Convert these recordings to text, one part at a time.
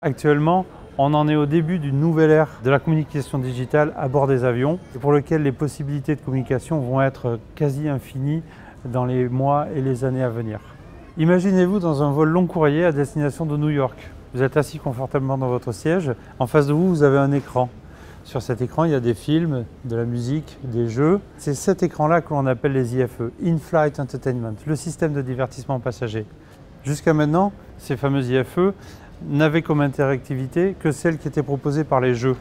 Actuellement, on en est au début d'une nouvelle ère de la communication digitale à bord des avions, pour lequel les possibilités de communication vont être quasi infinies dans les mois et les années à venir. Imaginez-vous dans un vol long courrier à destination de New York. Vous êtes assis confortablement dans votre siège. En face de vous, vous avez un écran. Sur cet écran, il y a des films, de la musique, des jeux. C'est cet écran-là que l'on appelle les IFE, In-Flight Entertainment, le système de divertissement passager. Jusqu'à maintenant, ces fameux IFE n'avaient comme interactivité que celle qui était proposée par les jeux.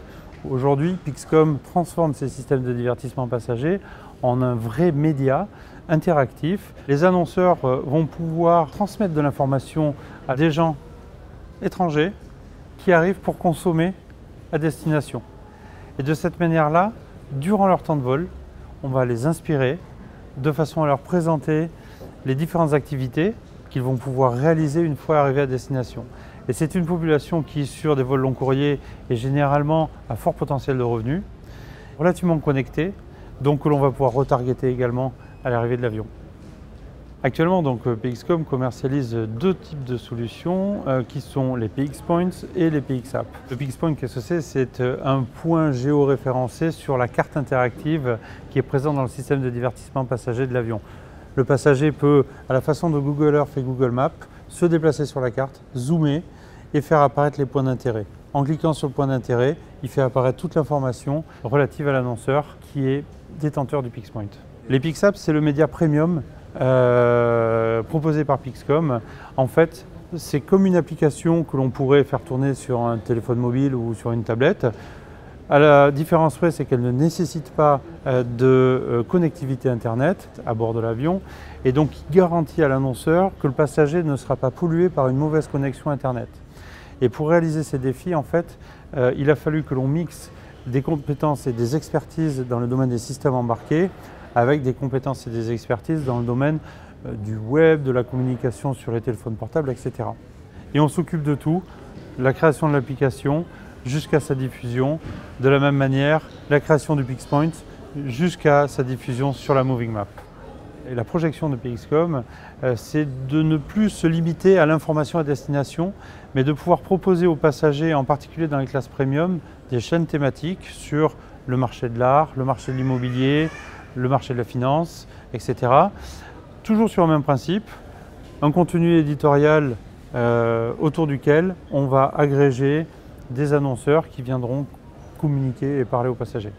Aujourd'hui, Pixcom transforme ces systèmes de divertissement passager en un vrai média interactif. Les annonceurs vont pouvoir transmettre de l'information à des gens étrangers qui arrivent pour consommer à destination. Et de cette manière-là, durant leur temps de vol, on va les inspirer de façon à leur présenter les différentes activités qu'ils vont pouvoir réaliser une fois arrivés à destination. Et c'est une population qui, sur des vols long courriers, est généralement à fort potentiel de revenus, relativement connectée, donc que l'on va pouvoir retargeter également à l'arrivée de l'avion. Actuellement, Pixcom commercialise deux types de solutions qui sont les PX Points et les PX Apps. Le PX Point, qu'est-ce que c'est? C'est un point géoréférencé sur la carte interactive qui est présente dans le système de divertissement passager de l'avion. Le passager peut, à la façon de Google Earth et Google Maps, se déplacer sur la carte, zoomer et faire apparaître les points d'intérêt. En cliquant sur le point d'intérêt, il fait apparaître toute l'information relative à l'annonceur qui est détenteur du PX Point. Les PX Apps, c'est le média premium proposé par Pixcom. En fait, c'est comme une application que l'on pourrait faire tourner sur un téléphone mobile ou sur une tablette. À la différence près, c'est qu'elle ne nécessite pas de connectivité Internet à bord de l'avion et donc il garantit à l'annonceur que le passager ne sera pas pollué par une mauvaise connexion Internet. Et pour réaliser ces défis, en fait, il a fallu que l'on mixe des compétences et des expertises dans le domaine des systèmes embarqués avec des compétences et des expertises dans le domaine du web, de la communication sur les téléphones portables, etc. Et on s'occupe de tout, la création de l'application jusqu'à sa diffusion, de la même manière la création du PX Point jusqu'à sa diffusion sur la Moving Map. Et la projection de Pixcom, c'est de ne plus se limiter à l'information à destination, mais de pouvoir proposer aux passagers, en particulier dans les classes premium, des chaînes thématiques sur le marché de l'art, le marché de l'immobilier, le marché de la finance, etc. Toujours sur le même principe, un contenu éditorial autour duquel on va agréger des annonceurs qui viendront communiquer et parler aux passagers.